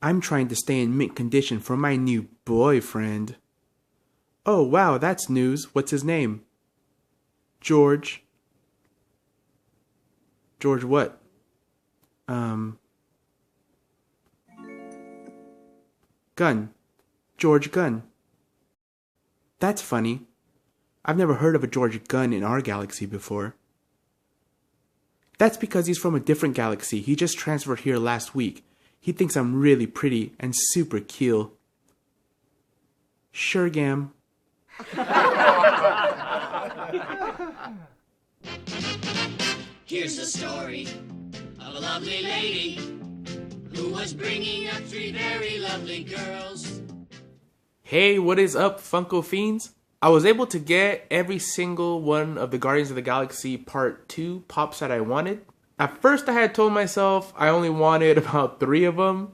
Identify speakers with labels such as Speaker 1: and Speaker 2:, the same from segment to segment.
Speaker 1: I'm trying to stay in mint condition for my new boyfriend. Oh, wow, that's news. What's his name? George. George what? Gunn. George Gunn. That's funny. I've never heard of a George Gunn in our galaxy before. That's because he's from a different galaxy. He just transferred here last week. He thinks I'm really pretty and super cute. Sure, Gam.
Speaker 2: Here's the story of a lovely lady who was bringing up three very lovely girls.
Speaker 1: Hey, what is up, Funko Fiends? I was able to get every single one of the Guardians of the Galaxy Part 2 pops that I wanted. At first I had told myself I only wanted about 3 of them,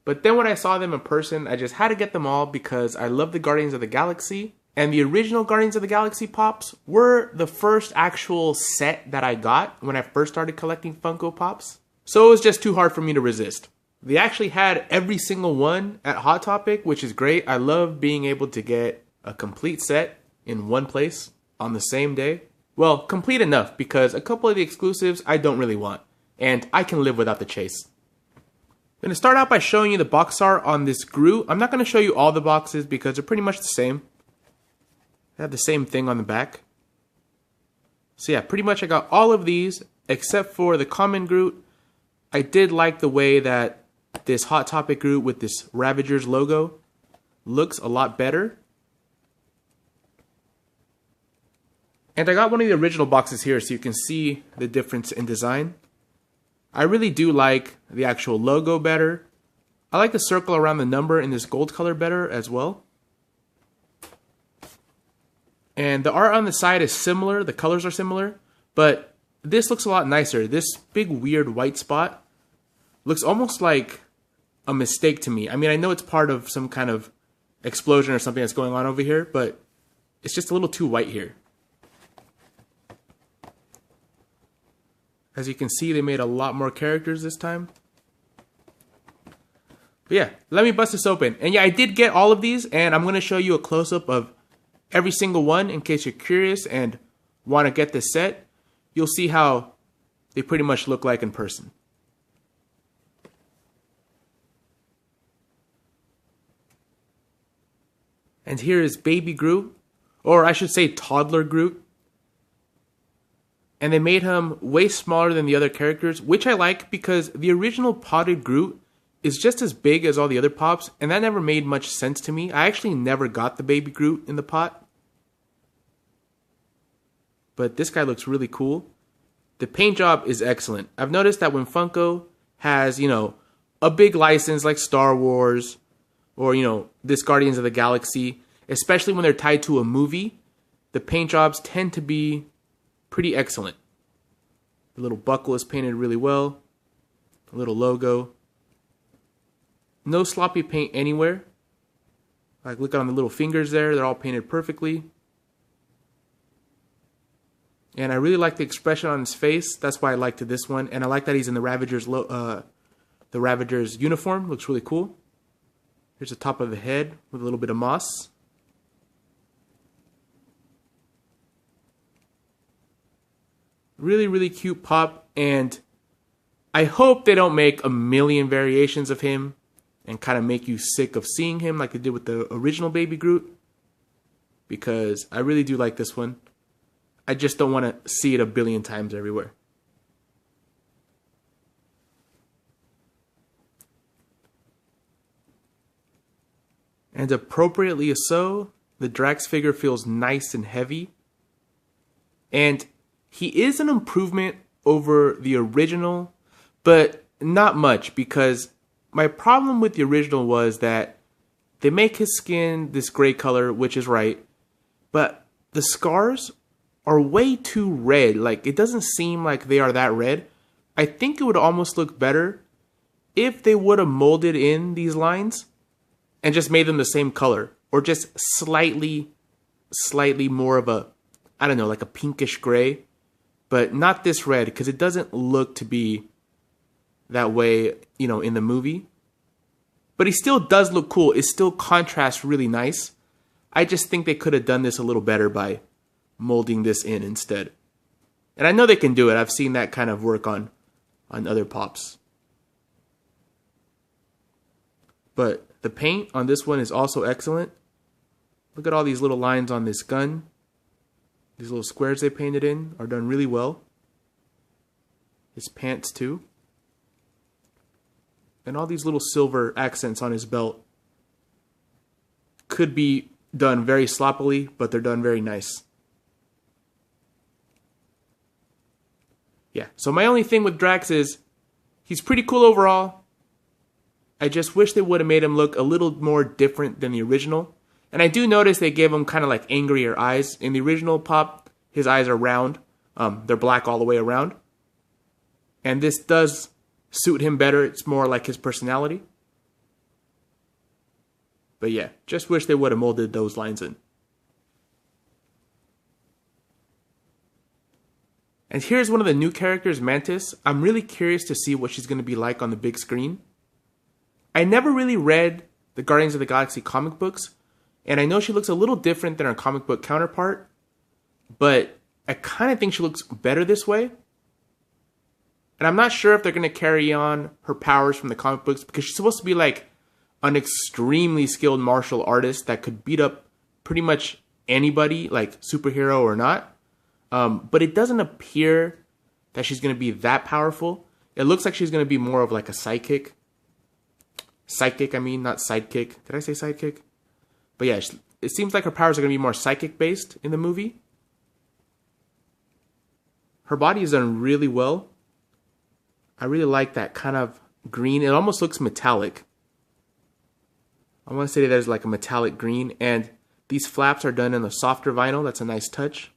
Speaker 1: but then when I saw them in person, I just had to get them all because I love the Guardians of the Galaxy. And the original Guardians of the Galaxy Pops were the first actual set that I got when I first started collecting Funko Pops. So it was just too hard for me to resist. They actually had every single one at Hot Topic, which is great. I love being able to get a complete set in one place on the same day. Well, complete enough because a couple of the exclusives I don't really want. And I can live without the chase. I'm going to start out by showing you the box art on this Groot. I'm not going to show you all the boxes because they're pretty much the same. They have the same thing on the back. So yeah, pretty much I got all of these except for the common Groot. I did like the way that this Hot Topic Groot with this Ravagers logo looks a lot better. And I got one of the original boxes here so you can see the difference in design. I really do like the actual logo better. I like the circle around the number in this gold color better as well. And the art on the side is similar, the colors are similar, but this looks a lot nicer. This big weird white spot looks almost like a mistake to me. I mean, I know it's part of some kind of explosion or something that's going on over here, but it's just a little too white here. As you can see, they made a lot more characters this time. But yeah, let me bust this open. And yeah, I did get all of these, and I'm going to show you a close-up of every single one in case you're curious and want to get this set. You'll see how they pretty much look like in person. And here is Baby Groot, or I should say Toddler Groot. And they made him way smaller than the other characters, which I like because the original potted Groot is just as big as all the other pops, and that never made much sense to me. I actually never got the Baby Groot in the pot. But this guy looks really cool. The paint job is excellent. I've noticed that when Funko has, a big license like Star Wars or, this Guardians of the Galaxy, especially when they're tied to a movie, the paint jobs tend to be pretty excellent. The little buckle is painted really well. A little logo. No sloppy paint anywhere. Like, look on the little fingers there. They're all painted perfectly. And I really like the expression on his face. That's why I liked this one. And I like that he's in the Ravagers uniform. Looks really cool. Here's the top of the head with a little bit of moss. Really, really cute pop. And I hope they don't make a million variations of him and kind of make you sick of seeing him like they did with the original Baby Groot. Because I really do like this one. I just don't want to see it a billion times everywhere. And appropriately so, the Drax figure feels nice and heavy. And he is an improvement over the original, but not much, because my problem with the original was that they make his skin this gray color, which is right, but the scars are way too red. Like, it doesn't seem like they are that red. I think it would almost look better if they would have molded in these lines and just made them the same color, or just slightly more of a, I don't know, like a pinkish gray, but not this red, because it doesn't look to be that way, in the movie. But he still does look cool. It still contrasts really nice. I just think they could have done this a little better by molding this in instead. And I know they can do it. I've seen that kind of work on other pops. But the paint on this one is also excellent. Look at all these little lines on this gun. These little squares they painted in are done really well. His pants too. And all these little silver accents on his belt could be done very sloppily, but they're done very nice. Yeah, so my only thing with Drax is he's pretty cool overall. I just wish they would have made him look a little more different than the original. And I do notice they gave him kind of like angrier eyes. In the original pop, his eyes are round. They're black all the way around. And this does suit him better. It's more like his personality. But yeah, just wish they would have molded those lines in. And here's one of the new characters, Mantis. I'm really curious to see what she's going to be like on the big screen. I never really read the Guardians of the Galaxy comic books, and I know she looks a little different than her comic book counterpart, but I kind of think she looks better this way. And I'm not sure if they're going to carry on her powers from the comic books, because she's supposed to be like an extremely skilled martial artist that could beat up pretty much anybody, like superhero or not. But it doesn't appear that she's going to be that powerful. It looks like she's going to be more of like a psychic. Psychic, I mean, not sidekick. Did I say sidekick? But yeah, it seems like her powers are going to be more psychic based in the movie. Her body is done really well. I really like that kind of green. It almost looks metallic. I want to say there's like a metallic green, and these flaps are done in a softer vinyl. That's a nice touch.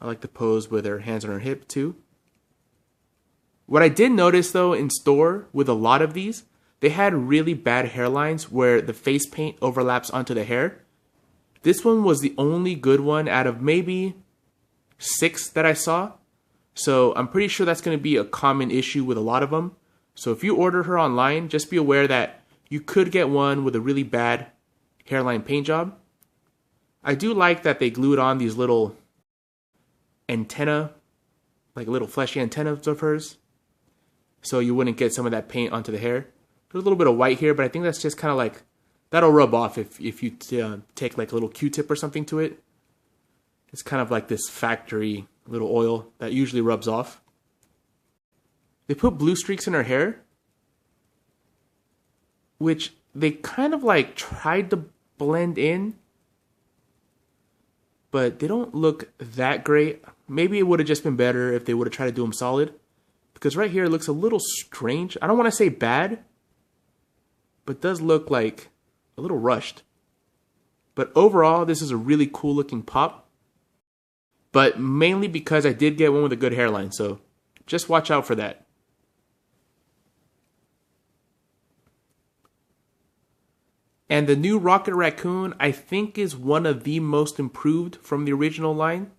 Speaker 1: I like the pose with her hands on her hip too. What I did notice though in store with a lot of these, they had really bad hairlines where the face paint overlaps onto the hair. This one was the only good one out of maybe 6 that I saw. So I'm pretty sure that's going to be a common issue with a lot of them. So if you order her online, just be aware that you could get one with a really bad hairline paint job. I do like that they glued on these little antenna, like little fleshy antennas of hers, so you wouldn't get some of that paint onto the hair. There's a little bit of white here, but I think that's just kind of like, that'll rub off if you take like a little Q-tip or something to it. It's kind of like this factory little oil that usually rubs off. They put blue streaks in her hair, which they kind of like tried to blend in, but they don't look that great. Maybe it would have just been better if they would have tried to do them solid, because right here it looks a little strange. I don't want to say bad, but does look like a little rushed. But overall, this is a really cool looking pop, but mainly because I did get one with a good hairline, so just watch out for that. And the new Rocket Raccoon, I think, is one of the most improved from the original line.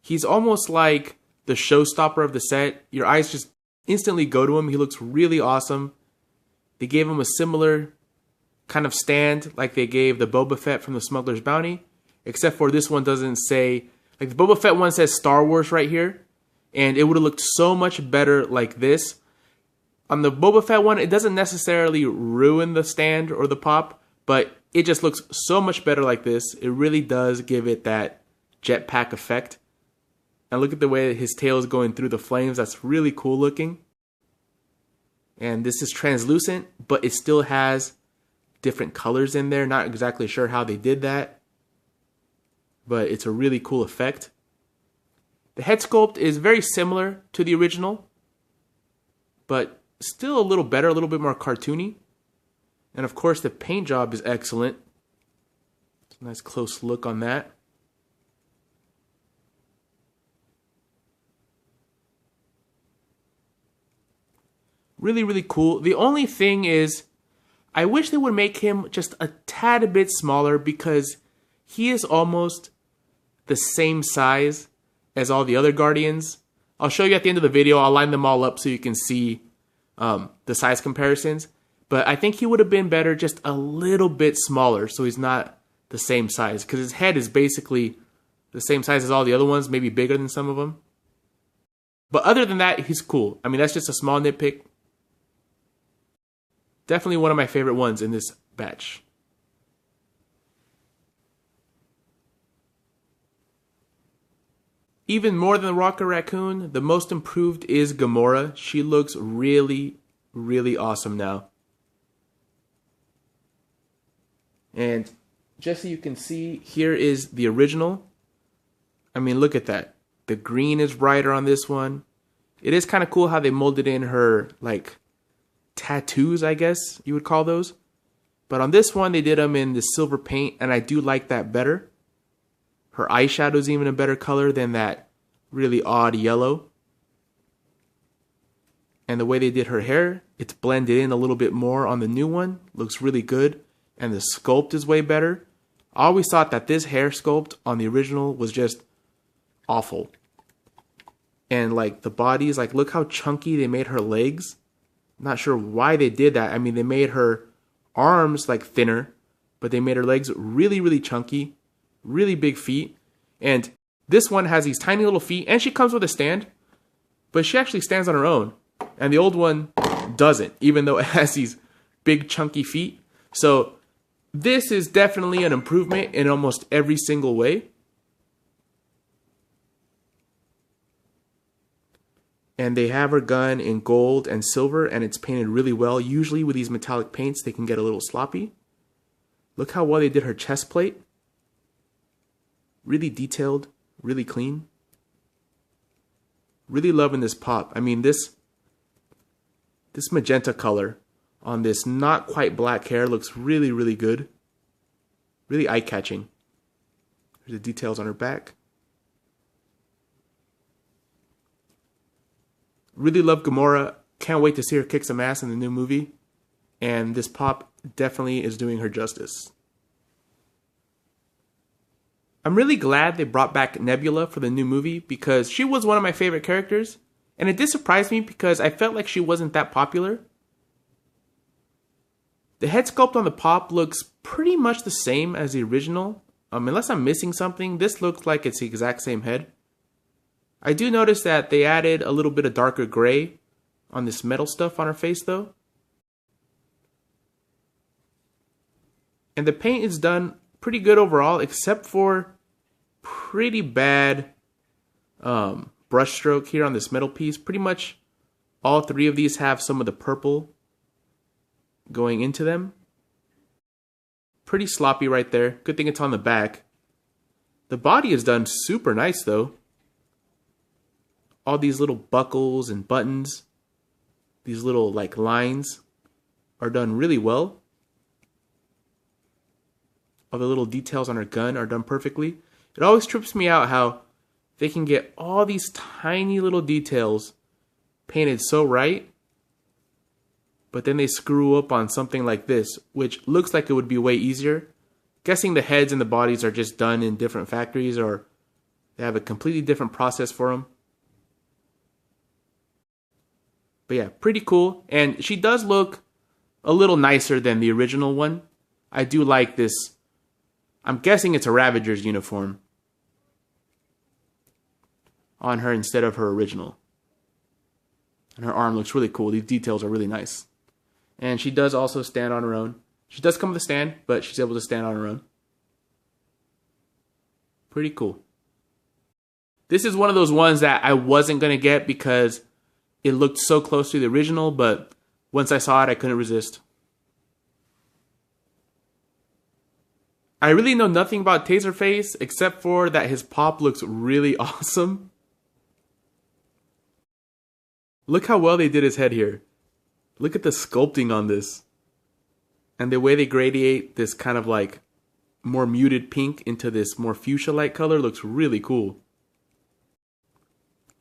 Speaker 1: He's almost like the showstopper of the set. Your eyes just instantly go to him. He looks really awesome. They gave him a similar kind of stand like they gave the Boba Fett from the Smuggler's Bounty, except for this one doesn't say, like the Boba Fett one says Star Wars right here, and it would have looked so much better like this. On the Boba Fett one, it doesn't necessarily ruin the stand or the pop, but it just looks so much better like this. It really does give it that jetpack effect. And look at the way his tail is going through the flames. That's really cool looking. And this is translucent, but it still has different colors in there. Not exactly sure how they did that, but it's a really cool effect. The head sculpt is very similar to the original, but still a little better, a little bit more cartoony. And of course, the paint job is excellent. It's a nice close look on that. Really, really cool. The only thing is, I wish they would make him just a tad bit smaller, because he is almost the same size as all the other Guardians. I'll show you at the end of the video. I'll line them all up so you can see the size comparisons. But I think he would have been better just a little bit smaller so he's not the same size. Because his head is basically the same size as all the other ones, maybe bigger than some of them. But other than that, he's cool. I mean, that's just a small nitpick. Definitely one of my favorite ones in this batch. Even more than the Rocket Raccoon, the most improved is Gamora. She looks really, really awesome now. And just so you can see, here is the original. I mean, look at that. The green is brighter on this one. It is kind of cool how they molded in her, like, tattoos, I guess you would call those. But on this one, they did them in the silver paint, and I do like that better. Her eyeshadow is even a better color than that really odd yellow. And the way they did her hair, it's blended in a little bit more on the new one. Looks really good. And the sculpt is way better. I always thought that this hair sculpt on the original was just awful. And like the bodies, like look how chunky they made her legs. I'm not sure why they did that. I mean, they made her arms like thinner, but they made her legs really, really chunky. Really big feet. And this one has these tiny little feet, and she comes with a stand, but she actually stands on her own. And the old one doesn't, even though it has these big chunky feet. So this is definitely an improvement in almost every single way. And they have her gun in gold and silver, and it's painted really well. Usually with these metallic paints, they can get a little sloppy. Look how well they did her chest plate. Really detailed, really clean. Really loving this pop. I mean, this magenta color on this not quite black hair looks really, really good. Really eye-catching. There's the details on her back. Really love Gamora. Can't wait to see her kick some ass in the new movie. And this pop definitely is doing her justice. I'm really glad they brought back Nebula for the new movie because she was one of my favorite characters. And it did surprise me because I felt like she wasn't that popular. The head sculpt on the pop looks pretty much the same as the original. Unless I'm missing something, this looks like it's the exact same head. I do notice that they added a little bit of darker gray on this metal stuff on her face though. And the paint is done pretty good overall, except for pretty bad brush stroke here on this metal piece. Pretty much all three of these have some of the purple going into them. Pretty sloppy right there. Good thing it's on the back. The body is done super nice though. All these little buckles and buttons, these little like lines are done really well. All the little details on her gun are done perfectly. It always trips me out how they can get all these tiny little details painted so right, but then they screw up on something like this, which looks like it would be way easier. Guessing the heads and the bodies are just done in different factories or they have a completely different process for them. But yeah, pretty cool. And she does look a little nicer than the original one. I do like this. I'm guessing it's a Ravager's uniform on her instead of her original. And her arm looks really cool. These details are really nice. And she does also stand on her own. She does come with a stand, but she's able to stand on her own. Pretty cool. This is one of those ones that I wasn't going to get because it looked so close to the original, but once I saw it, I couldn't resist. I really know nothing about Taserface except for that his pop looks really awesome. Look how well they did his head here. Look at the sculpting on this. And the way they gradiate this kind of like more muted pink into this more fuchsia-like color looks really cool.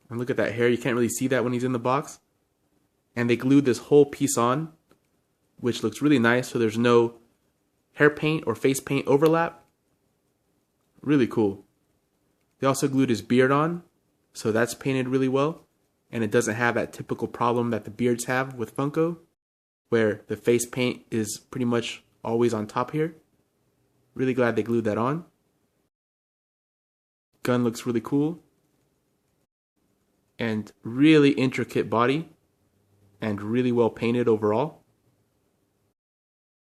Speaker 1: And look at that hair. You can't really see that when he's in the box. And they glued this whole piece on, which looks really nice. So there's no hair paint or face paint overlap. Really cool. They also glued his beard on, so that's painted really well. And it doesn't have that typical problem that the beards have with Funko. where the face paint is pretty much always on top here. Really glad they glued that on. Gun looks really cool. And really intricate body. And really well painted overall.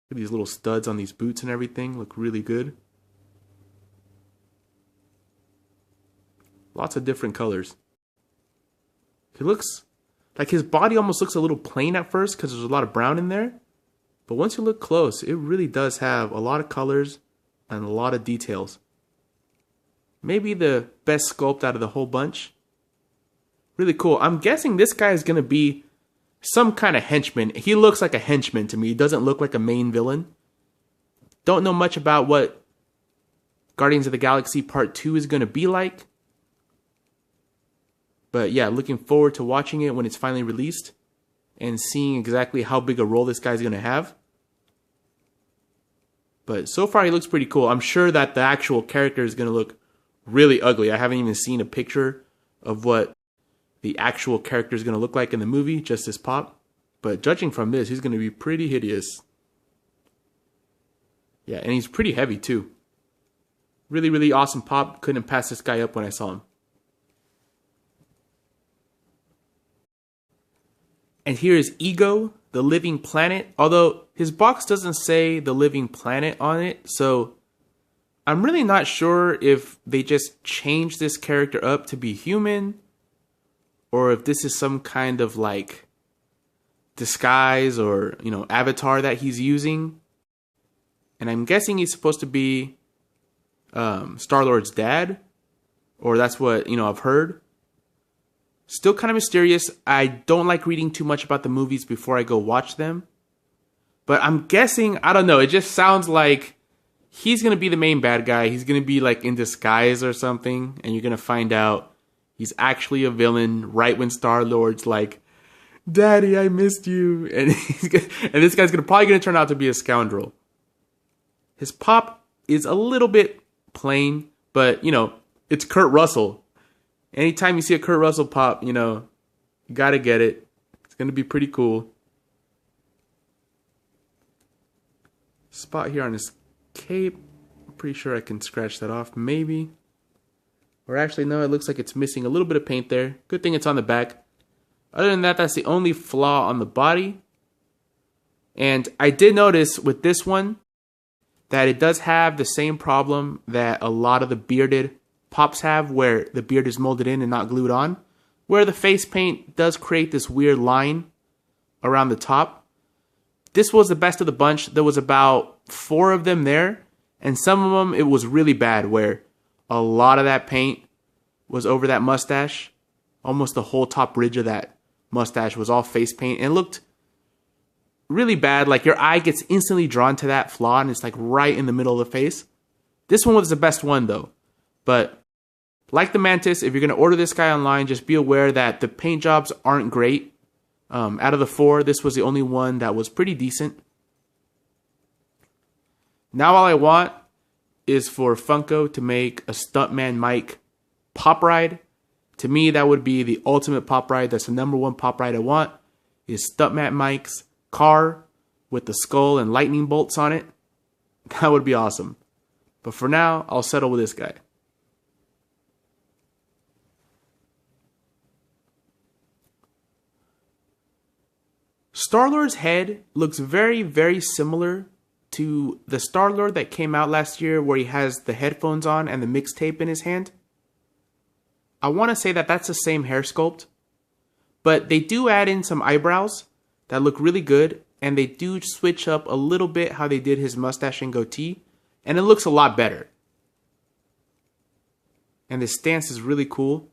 Speaker 1: Look at these little studs on these boots and everything. Look really good. Lots of different colors. He looks like his body almost looks a little plain at first because there's a lot of brown in there. But once you look close, it really does have a lot of colors and a lot of details. Maybe the best sculpt out of the whole bunch. Really cool. I'm guessing this guy is going to be some kind of henchman. He looks like a henchman to me. He doesn't look like a main villain. Don't know much about what Guardians of the Galaxy Part 2 is going to be like. But yeah, looking forward to watching it when it's finally released and seeing exactly how big a role this guy's going to have. But so far he looks pretty cool. I'm sure that the actual character is going to look really ugly. I haven't even seen a picture of what the actual character is going to look like in the movie, just this pop. But judging from this, he's going to be pretty hideous. Yeah, and he's pretty heavy too. Really, really awesome pop. Couldn't pass this guy up when I saw him. And here is Ego, the living planet. Although his box doesn't say the living planet on it. So I'm really not sure if they just changed this character up to be human. Or if this is some kind of like disguise or, you know, avatar that he's using. And I'm guessing he's supposed to be Star-Lord's dad. Or that's what, you know, I've heard. Still kind of mysterious. I don't like reading too much about the movies before I go watch them. But I'm guessing, I don't know, it just sounds like he's going to be the main bad guy. He's going to be like in disguise or something. And you're going to find out he's actually a villain right when Star-Lord's like, Daddy, I missed you. And, and this guy's probably going to turn out to be a scoundrel. His pop is a little bit plain, but, you know, it's Kurt Russell. Anytime you see a Kurt Russell pop, you know, you gotta get it. It's gonna be pretty cool. Spot here on his cape. I'm pretty sure I can scratch that off, maybe. Or actually, no, it looks like it's missing a little bit of paint there. Good thing it's on the back. Other than that, that's the only flaw on the body. And I did notice with this one that it does have the same problem that a lot of the bearded pops have, where the beard is molded in and not glued on, where the face paint does create this weird line around the top. This was the best of the bunch. There was about 4 of them there, and some of them it was really bad, where a lot of that paint was over that mustache. Almost the whole top ridge of that mustache was all face paint, and it looked really bad. Like your eye gets instantly drawn to that flaw, and it's like right in the middle of the face. This one was the best one though. But like the Mantis, if you're going to order this guy online, just be aware that the paint jobs aren't great. Out of the 4, this was the only one that was pretty decent. Now all I want is for Funko to make a Stuntman Mike pop ride. To me, that would be the ultimate pop ride. That's the #1 pop ride I want, is Stuntman Mike's car with the skull and lightning bolts on it. That would be awesome. But for now, I'll settle with this guy. Star-Lord's head looks very, very similar to the Star-Lord that came out last year where he has the headphones on and the mixtape in his hand. I want to say that that's the same hair sculpt, but they do add in some eyebrows that look really good, and they do switch up a little bit how they did his mustache and goatee, and it looks a lot better. And the stance is really cool.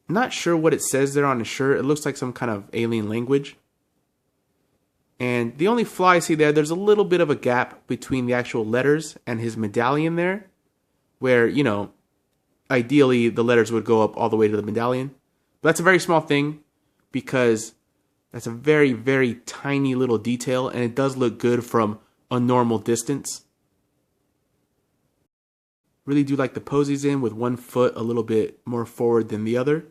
Speaker 1: Not sure what it says there on his shirt. It looks like some kind of alien language. And the only flaw I see there's a little bit of a gap between the actual letters and his medallion there, where, you know, ideally the letters would go up all the way to the medallion. But that's a very small thing because that's a very, very tiny little detail, and it does look good from a normal distance. Really do like the pose he's in with one foot a little bit more forward than the other.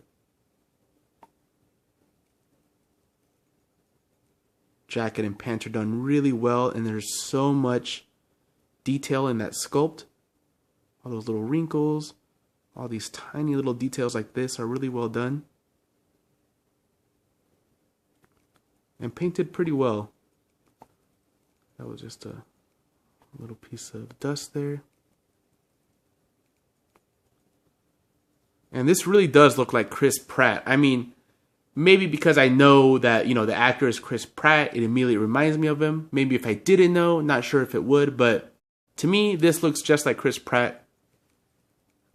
Speaker 1: jacket and pants are done really well, and there's so much detail in that sculpt. All those little wrinkles, all these tiny little details like this are really well done. And painted pretty well. That was just a little piece of dust there. And this really does look like Chris Pratt. I mean, maybe because I know that, the actor is Chris Pratt, it immediately reminds me of him. Maybe if I didn't know, not sure if it would, but to me, this looks just like Chris Pratt.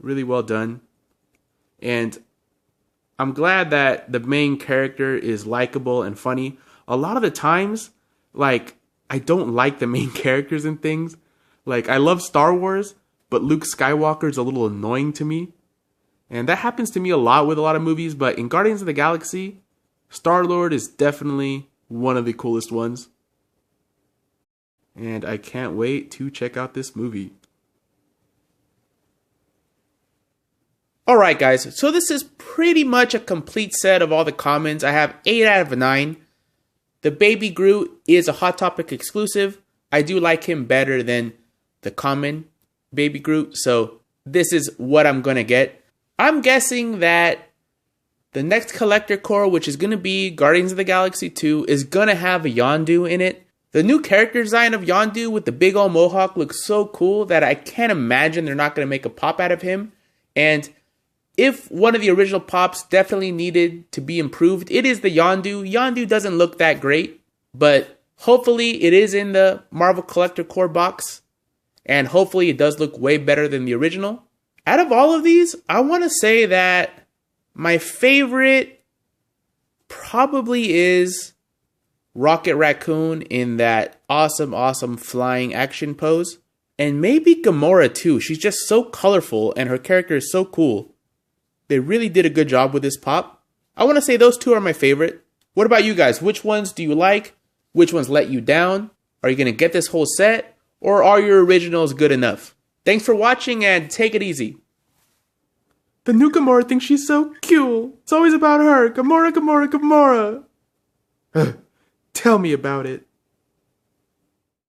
Speaker 1: Really well done. And I'm glad that the main character is likable and funny. A lot of the times, like, I don't like the main characters and things. Like, I love Star Wars, but Luke Skywalker is a little annoying to me. And that happens to me a lot with a lot of movies, but in Guardians of the Galaxy, Star-Lord is definitely one of the coolest ones. And I can't wait to check out this movie. Alright guys, so this is pretty much a complete set of all the comments. I have 8 out of 9. The Baby Groot is a Hot Topic exclusive. I do like him better than the common Baby Groot, so this is what I'm going to get. I'm guessing that the next collector core, which is going to be Guardians of the Galaxy 2, is going to have a Yondu in it. The new character design of Yondu with the big old mohawk looks so cool that I can't imagine they're not going to make a pop out of him. And if one of the original pops definitely needed to be improved, it is the Yondu. Yondu doesn't look that great, but hopefully it is in the Marvel Collector Core box. And hopefully it does look way better than the original. Out of all of these, I want to say that my favorite probably is Rocket Raccoon in that awesome flying action pose. And maybe Gamora too. She's just so colorful and her character is so cool. They really did a good job with this pop. I want to say those two are my favorite. What about you guys? Which ones do you like? Which ones let you down? Are you going to get this whole set? Or are your originals good enough? Thanks for watching and take it easy. The new Gamora thinks she's so cute. It's always about her. Gamora, Gamora, Gamora. Tell me about it.